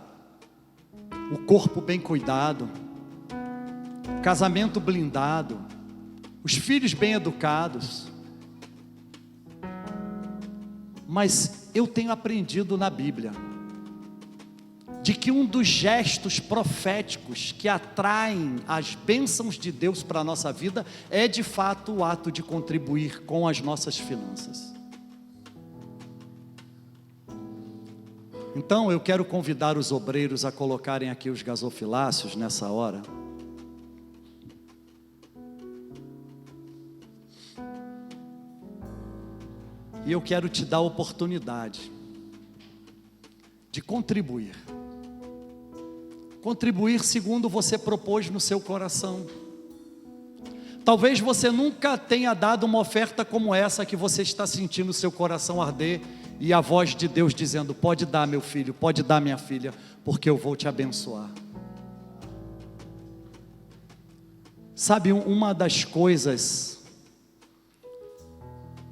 [SPEAKER 1] o corpo bem cuidado, casamento blindado, os filhos bem educados. Mas eu tenho aprendido na Bíblia de que um dos gestos proféticos que atraem as bênçãos de Deus para a nossa vida é de fato o ato de contribuir com as nossas finanças. Então eu quero convidar os obreiros a colocarem aqui os gasofiláceos nessa hora. E eu quero te dar a oportunidade de contribuir. Contribuir segundo você propôs no seu coração. Talvez você nunca tenha dado uma oferta como essa que você está sentindo o seu coração arder e a voz de Deus dizendo: pode dar, meu filho, pode dar, minha filha, porque eu vou te abençoar. Sabe, uma das coisas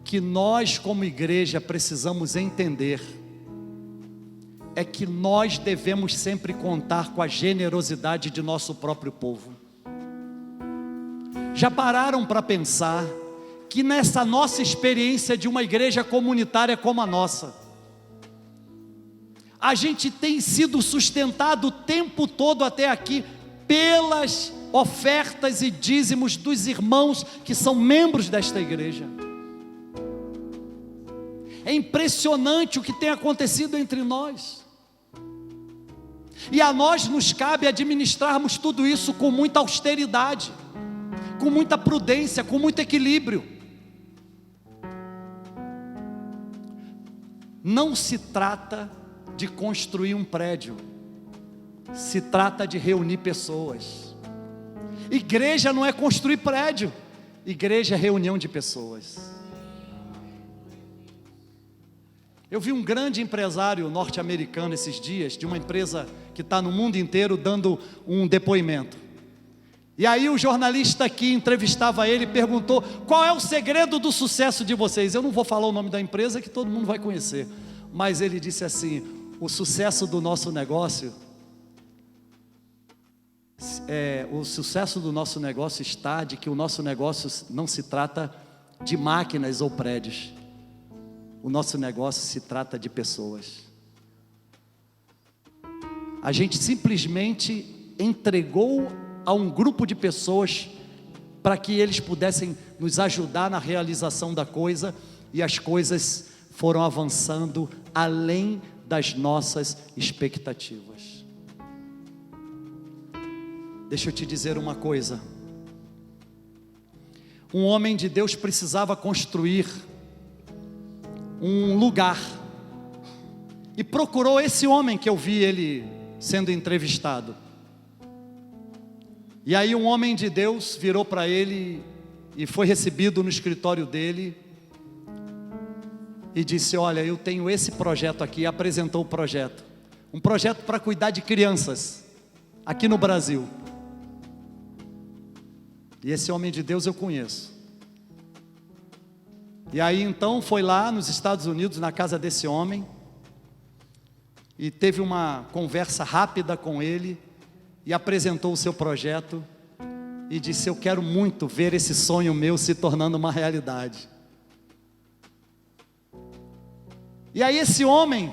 [SPEAKER 1] que nós como igreja precisamos entender é que nós devemos sempre contar com a generosidade de nosso próprio povo. Já pararam para pensar que nessa nossa experiência de uma igreja comunitária como a nossa, a gente tem sido sustentado o tempo todo até aqui pelas ofertas e dízimos dos irmãos que são membros desta igreja? É impressionante o que tem acontecido entre nós. E a nós nos cabe administrarmos tudo isso com muita austeridade, com muita prudência, com muito equilíbrio. Não se trata de construir um prédio, se trata de reunir pessoas. Igreja não é construir prédio, igreja é reunião de pessoas. Eu vi um grande empresário norte-americano esses dias, de uma empresa que está no mundo inteiro, dando um depoimento. E aí o jornalista que entrevistava ele perguntou: qual é o segredo do sucesso de vocês? Eu não vou falar o nome da empresa que todo mundo vai conhecer, mas ele disse assim: o sucesso do nosso negócio está de que o nosso negócio não se trata de máquinas ou prédios. O nosso negócio se trata de pessoas. A gente simplesmente entregou a um grupo de pessoas para que eles pudessem nos ajudar na realização da coisa, e as coisas foram avançando além das nossas expectativas. Deixa eu te dizer uma coisa. Um homem de Deus precisava construir um lugar, e procurou esse homem que eu vi ele sendo entrevistado. E aí um homem de Deus virou para ele e foi recebido no escritório dele e disse: olha, eu tenho esse projeto aqui. E apresentou o projeto, um projeto para cuidar de crianças aqui no Brasil. E esse homem de Deus eu conheço. E aí então foi lá nos Estados Unidos, na casa desse homem, e teve uma conversa rápida com ele, e apresentou o seu projeto, e disse: eu quero muito ver esse sonho meu se tornando uma realidade. E aí esse homem,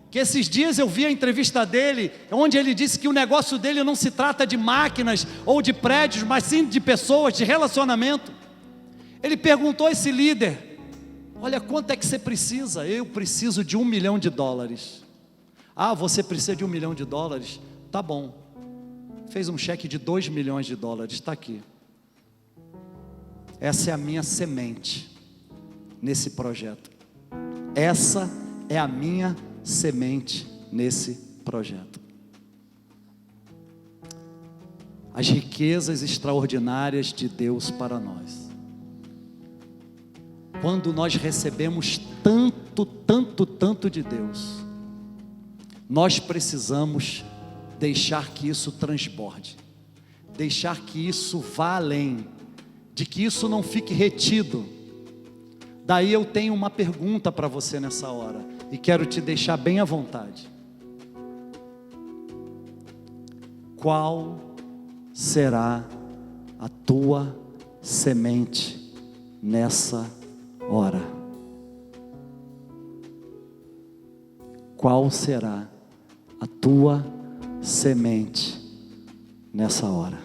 [SPEAKER 1] que esses dias eu vi a entrevista dele, onde ele disse que o negócio dele não se trata de máquinas ou de prédios, mas sim de pessoas, de relacionamento. Ele perguntou a esse líder: olha, quanto é que você precisa? Eu preciso de $1 milhão. Ah, você precisa de $1 milhão? Tá bom. Fez um cheque de $2 milhões, está aqui. Essa é a minha semente nesse projeto. Essa é a minha semente nesse projeto. As riquezas extraordinárias de Deus para nós. Quando nós recebemos tanto de Deus, nós precisamos deixar que isso transborde, deixar que isso vá além, de que isso não fique retido. Daí eu tenho uma pergunta para você nessa hora, e quero te deixar bem à vontade. Qual será a tua semente nessa hora? Qual será a tua semente nessa hora?